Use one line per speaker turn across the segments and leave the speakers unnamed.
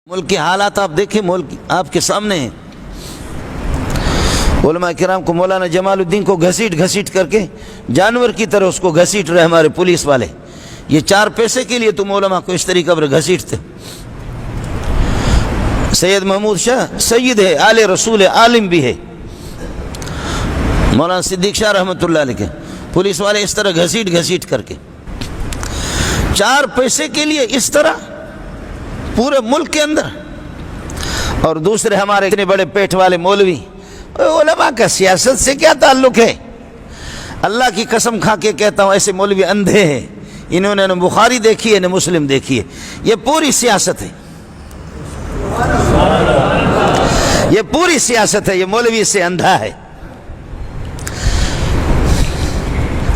ملک کے حالات آپ دیکھیں، ملک آپ کے سامنے ہیں۔ علماء کرام کو مولانا جمال الدین کو گھسیٹ گھسیٹ کر کے جانور کی طرح اس کو گھسیٹ رہے ہمارے پولیس والے۔ یہ 4 پیسے کے لیے تم علماء کو اس طریقے پر گھسیٹتے۔ سید محمود شاہ سید ہے، آل رسول ہے، عالم بھی ہے۔ مولانا صدیق شاہ رحمۃ اللہ علیہ کے پولیس والے اس طرح گھسیٹ گھسیٹ کر کے 4 پیسے کے لیے اس طرح پورے ملک کے اندر۔ اور دوسرے ہمارے اتنے بڑے پیٹ والے مولوی، علماء کا سیاست سے کیا تعلق ہے؟ اللہ کی قسم کھا کے کہتا ہوں، ایسے مولوی اندھے ہیں، انہوں نے نہ بخاری دیکھی ہے نہ مسلم دیکھی ہے۔ یہ پوری سیاست ہے، یہ پوری سیاست ہے، یہ مولوی سے اندھا ہے۔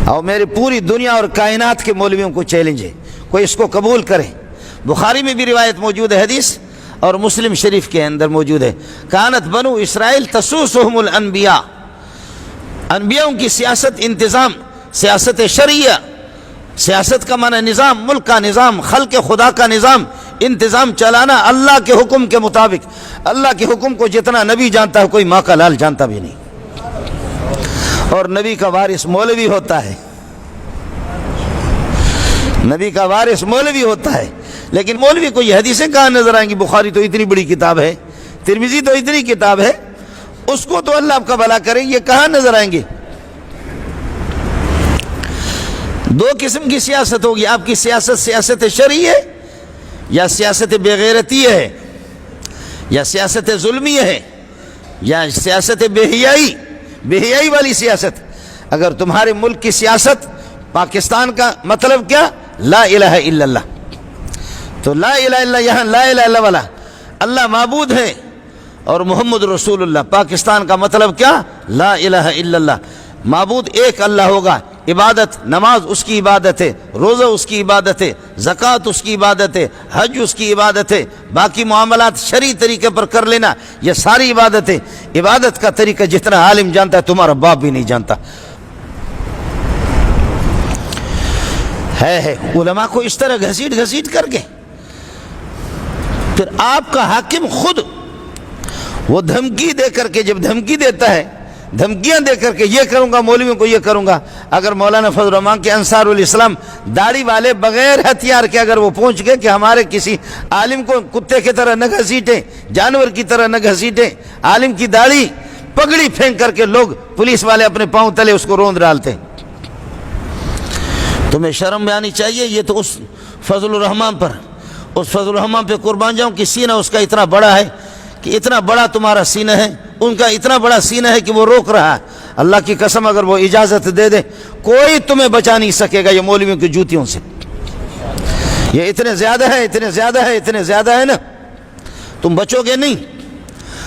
اور میری پوری دنیا اور کائنات کے مولویوں کو چیلنج ہے، کوئی اس کو قبول کرے۔ بخاری میں بھی روایت موجود ہے حدیث، اور مسلم شریف کے اندر موجود ہے، کانت بنو اسرائیل تسوسہم الانبیاء، انبیاؤں کی سیاست، انتظام، سیاست شرعیہ، سیاست کا معنی نظام، ملک کا نظام، خلق خدا کا نظام، انتظام چلانا اللہ کے حکم کے مطابق۔ اللہ کے حکم کو جتنا نبی جانتا ہے کوئی ماں کا لال جانتا بھی نہیں، اور نبی کا وارث مولوی ہوتا ہے، نبی کا وارث مولوی ہوتا ہے۔ لیکن مولوی کو یہ حدیثیں کہاں نظر آئیں گی؟ بخاری تو اتنی بڑی کتاب ہے، ترمذی تو اتنی کتاب ہے، اس کو تو اللہ آپ کا بھلا کرے، یہ کہاں نظر آئیں گے؟ 2 قسم کی سیاست ہوگی آپ کی سیاست، سیاست شرعی ہے یا سیاست بےغیرتی ہے، یا سیاست ظلمی ہے، یا سیاست بے حیائی والی سیاست۔ اگر تمہارے ملک کی سیاست، پاکستان کا مطلب کیا؟ لا الہ الا اللہ، تو لا الہ الا اللہ، یہاں لا الہ الا والا اللہ معبود ہے اور محمد رسول اللہ۔ پاکستان کا مطلب کیا؟ لا الہ الا اللہ، معبود ایک اللہ ہوگا، عبادت، نماز اس کی عبادت ہے، روزہ اس کی عبادت ہے، زکوٰۃ اس کی عبادت ہے، حج اس کی عبادت ہے، باقی معاملات شرعی طریقے پر کر لینا، یہ ساری عبادت ہے۔ عبادت کا طریقہ جتنا عالم جانتا ہے تمہارا باپ بھی نہیں جانتا ہے۔ علماء کو اس طرح گھسیٹ گھسیٹ کر کے پھر آپ کا حاکم خود وہ دھمکی دے کر کے، جب دھمکی دیتا ہے، دھمکیاں دے کر کے یہ کروں گا، مولویوں کو یہ کروں گا۔ اگر مولانا فضل الرحمان کے انصار الاسلام داڑھی والے بغیر ہتھیار کے اگر وہ پہنچ گئے کہ ہمارے کسی عالم کو کتے کی طرح نہ گھسیٹیں، جانور کی طرح نہ گھسیٹیں، عالم کی داڑھی پگڑی پھینک کر کے لوگ پولیس والے اپنے پاؤں تلے اس کو روند ڈالتے، تمہیں شرم میں آنی چاہیے۔ یہ تو اس فضل الرحمان پر، اس فضل الرحمان پہ قربان جاؤں کہ سینہ اس کا اتنا بڑا ہے، کہ اتنا بڑا تمہارا سینہ ہے، ان کا اتنا بڑا سینہ ہے کہ وہ روک رہا ہے۔ اللہ کی قسم اگر وہ اجازت دے دے کوئی تمہیں بچا نہیں سکے گا یہ مولویوں کی جوتیوں سے۔ یہ اتنے زیادہ ہے، اتنے زیادہ ہے، اتنے زیادہ ہے نا، تم بچو گے نہیں۔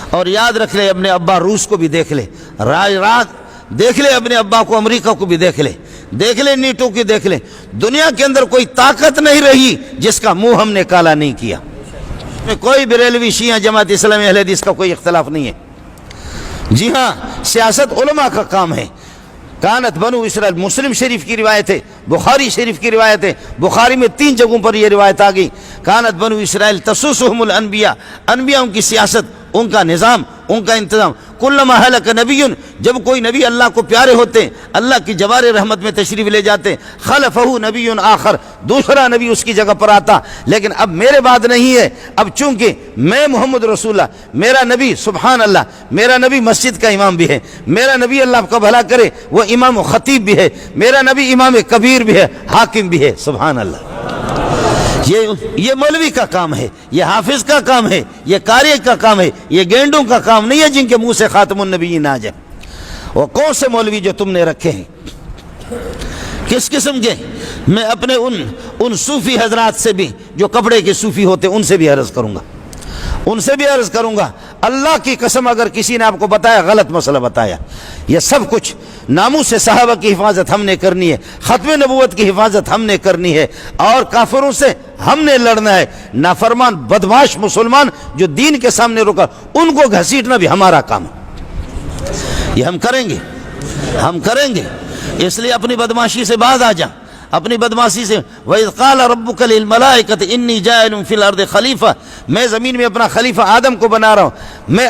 اور یاد رکھ لے، اپنے ابا روس کو بھی دیکھ لے، رات دیکھ لے، اپنے ابا کو امریکہ کو بھی دیکھ لے، دیکھ لے نیٹو کی، دیکھ لے، دنیا کے اندر کوئی طاقت نہیں رہی جس کا منہ ہم نے کالا نہیں کیا۔ کوئی بریلوی، شیعہ، جماعت اسلامی، اہل حدیث کا کوئی اختلاف نہیں ہے۔ جی ہاں، سیاست علماء کا کام ہے۔ کانت بنو اسرائیل، مسلم شریف کی روایت ہے، بخاری شریف کی روایت ہے، بخاری میں 3 جگہوں پر یہ روایت آ گئی، کانت بنو اسرائیل تسوسہم الانبیاء، انبیاء ان کی سیاست، ان کا نظام، ان کا انتظام۔ کلما ہلک نبی، جب کوئی نبی اللہ کو پیارے ہوتے، اللہ کی جوار رحمت میں تشریف لے جاتے، خلفہ نبی آخر، دوسرا نبی اس کی جگہ پر آتا۔ لیکن اب میرے بعد نہیں ہے، اب چونکہ میں محمد رسول اللہ، میرا نبی، سبحان اللہ، میرا نبی مسجد کا امام بھی ہے، میرا نبی اللہ کا بھلا کرے وہ امام و خطیب بھی ہے، میرا نبی امام کبیر بھی ہے، حاکم بھی ہے، سبحان اللہ۔ یہ مولوی کا کام ہے، یہ حافظ کا کام ہے، یہ قاری کا کام ہے، یہ گینڈوں کا کام نہیں ہے جن کے منہ سے خاتم النبیین آ جائے۔ وہ کون سے مولوی جو تم نے رکھے ہیں، کس قسم کے؟ میں اپنے ان صوفی حضرات سے بھی جو کپڑے کے صوفی ہوتے ان سے بھی عرض کروں گا، ان سے بھی عرض کروں گا، اللہ کی قسم اگر کسی نے آپ کو بتایا غلط مسئلہ بتایا، یہ سب کچھ ناموس صحابہ کی حفاظت ہم نے کرنی ہے، ختم نبوت کی حفاظت ہم نے کرنی ہے، اور کافروں سے ہم نے لڑنا ہے۔ نافرمان بدمعاش مسلمان جو دین کے سامنے رکا، ان کو گھسیٹنا بھی ہمارا کام ہے، یہ ہم کریں گے، ہم کریں گے۔ اس لیے اپنی بدمعاشی سے باز آ جا، اپنی بدمعاشی سے. وَإِذْ قَالَ رَبُّكَ لِلْمَلَائِكَةِ إِنِّي جَاعِلٌ فِي الْأَرْضِ خَلِيفَةً, میں زمین میں اپنا خلیفہ آدم کو بنا رہا ہوں. میں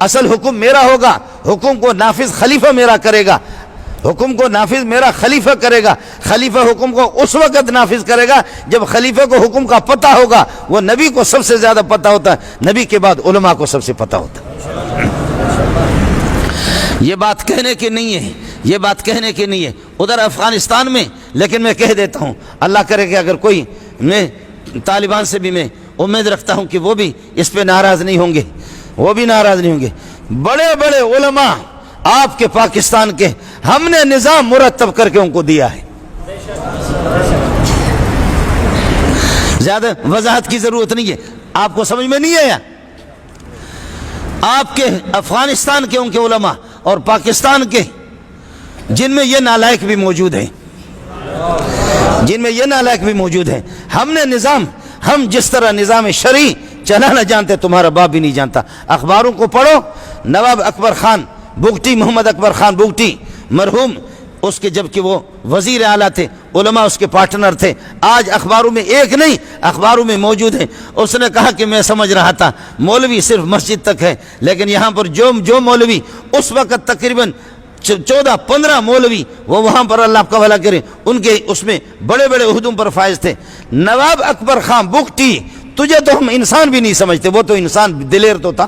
اصل حکم میرا ہوگا, حکم کو نافذ خلیفہ میرا کرے گا, حکم کو نافذ میرا خلیفہ کرے گا. خلیفہ حکم کو اس وقت نافذ کرے گا جب خلیفہ کو حکم کا پتہ ہوگا. وہ نبی کو سب سے زیادہ پتہ ہوتا ہے, نبی کے بعد علماء کو سب سے پتہ ہوتا ہے. یہ بات کہنے کی نہیں ہے, یہ بات کہنے کی نہیں ہے ادھر افغانستان میں, لیکن میں کہہ دیتا ہوں, اللہ کرے کہ اگر کوئی, میں طالبان سے بھی میں امید رکھتا ہوں کہ وہ بھی اس پہ ناراض نہیں ہوں گے, وہ بھی ناراض نہیں ہوں گے. بڑے بڑے علماء آپ کے پاکستان کے ہم نے نظام مرتب کر کے ان کو دیا ہے. زیادہ وضاحت کی ضرورت نہیں ہے, آپ کو سمجھ میں نہیں آیا. آپ کے افغانستان کے ان کے علماء اور پاکستان کے جن میں یہ نالائق بھی موجود ہیں, جن میں یہ نالائق بھی موجود ہیں. ہم نے نظام, ہم جس طرح نظام شرعی چلانا جانتے تمہارا باپ بھی نہیں جانتا. اخباروں کو پڑھو, نواب اکبر خان بگٹی, محمد اکبر خان بگٹی مرحوم, اس کے جبکہ وہ وزیر اعلیٰ تھے, علماء اس کے پارٹنر تھے, آج اخباروں میں ایک نہیں اخباروں میں موجود ہیں. اس نے کہا کہ میں سمجھ رہا تھا مولوی صرف مسجد تک ہے, لیکن یہاں پر جو مولوی اس وقت تقریباً 14-15 مولوی وہ وہاں پر اللہ کا بھلا کرے ان کے اس میں بڑے بڑے عہدوں پر فائز تھے. نواب اکبر خان بگٹی, تجھے تو ہم انسان بھی نہیں سمجھتے, وہ تو انسان دلیر تو تھا,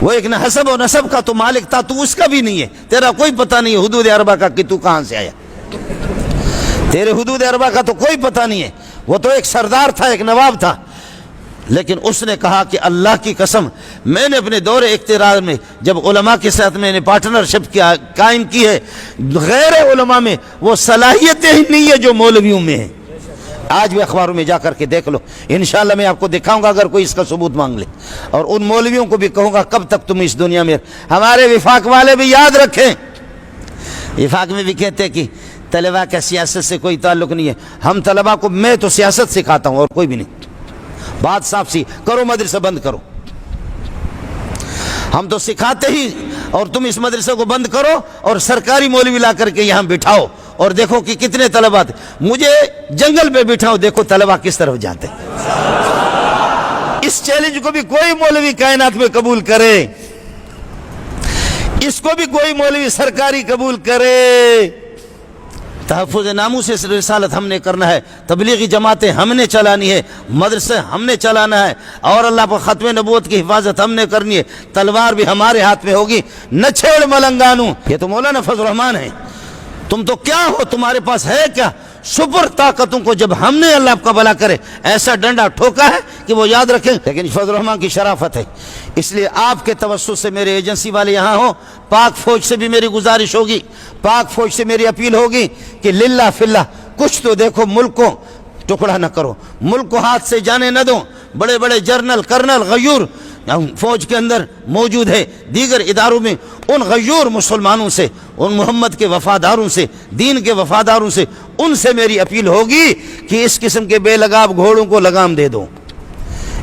وہ ایک حسب و نسب کا تو مالک تھا, تو اس کا بھی نہیں ہے, تیرا کوئی پتہ نہیں ہے حدود اربع کا کہ تو کہاں سے آیا, تیرے حدود اربع کا تو کوئی پتہ نہیں ہے. وہ تو ایک سردار تھا, ایک نواب تھا, لیکن اس نے کہا کہ اللہ کی قسم میں نے اپنے دور اقتدار میں جب علماء کے ساتھ میں نے پارٹنرشپ قائم کی ہے, غیر علماء میں وہ صلاحیتیں ہی نہیں ہے جو مولویوں میں ہیں. آج بھی اخباروں میں جا کر کے دیکھ لو, انشاءاللہ میں آپ کو دکھاؤں گا اگر کوئی اس کا ثبوت مانگ لے. اور ان مولویوں کو بھی کہوں گا کب تک تم اس دنیا میں. ہمارے وفاق والے بھی یاد رکھیں, وفاق میں بھی کہتے ہیں کہ طلباء کا سیاست سے کوئی تعلق نہیں ہے. ہم طلباء کو, میں تو سیاست سکھاتا ہوں اور کوئی بھی نہیں. بات صاف سی کرو, مدرسہ بند کرو, ہم تو سکھاتے ہی, اور تم اس مدرسے کو بند کرو اور سرکاری مولوی لا کر کے یہاں بٹھاؤ اور دیکھو کہ کتنے طلباء تھے. مجھے جنگل پہ بٹھاؤ, دیکھو طلباء کس طرف جاتے. اس چیلنج کو بھی کوئی مولوی کائنات میں قبول کرے, اس کو بھی کوئی مولوی سرکاری قبول کرے. تحفظ ناموس رسالت ہم نے کرنا ہے, تبلیغی جماعتیں ہم نے چلانی ہے, مدرسے ہم نے چلانا ہے, اور اللہ پر ختم نبوت کی حفاظت ہم نے کرنی ہے. تلوار بھی ہمارے ہاتھ میں ہوگی. نہ چھیڑ ملنگانو, یہ تو مولانا فضل الرحمان ہے, تم تو کیا ہو, تمہارے پاس ہے کیا؟ سپر طاقتوں کو جب ہم نے اللہ کا بھلا کرے ایسا ڈنڈا ٹھوکا ہے کہ وہ یاد رکھیں. لیکن فضل الرحمان کی شرافت ہے, اس لیے آپ کے توسط سے میرے ایجنسی والے یہاں ہوں, پاک فوج سے بھی میری گزارش ہوگی, پاک فوج سے میری اپیل ہوگی کہ للہ فی اللہ کچھ تو دیکھو, ملک کو ٹکڑا نہ کرو, ملک کو ہاتھ سے جانے نہ دو. بڑے بڑے جرنل کرنل غیور فوج کے اندر موجود ہے, دیگر اداروں میں, ان غیور مسلمانوں سے, ان محمد کے وفاداروں سے, دین کے وفاداروں سے, ان سے میری اپیل ہوگی کہ اس قسم کے بے لگام گھوڑوں کو لگام دے دو,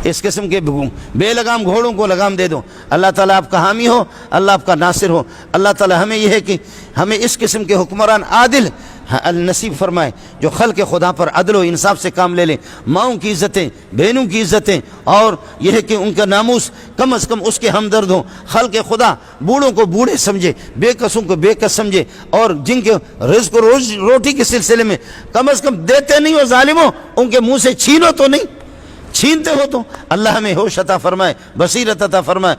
اس قسم کے بے لگام گھوڑوں کو لگام دے دو. اللہ تعالیٰ آپ کا حامی ہو, اللہ آپ کا ناصر ہو. اللہ تعالیٰ ہمیں یہ ہے کہ ہمیں اس قسم کے حکمران عادل نصیب فرمائے جو خلق خدا پر عدل و انصاف سے کام لے لیں. ماؤں کی عزتیں, بہنوں کی عزتیں, اور یہ ہے کہ ان کا ناموس کم از کم اس کے ہمدرد ہوں. خلق خدا بوڑھوں کو بوڑھے سمجھے, بے کسوں کو بے کس سمجھے, اور جن کے رزق و روٹی کے سلسلے میں کم از کم دیتے نہیں ہو ظالموں, ان کے منہ سے چھینو تو نہیں, چھینتے ہو تو. اللہ ہمیں ہوش عطا فرمائے, بصیرت عطا فرمائے.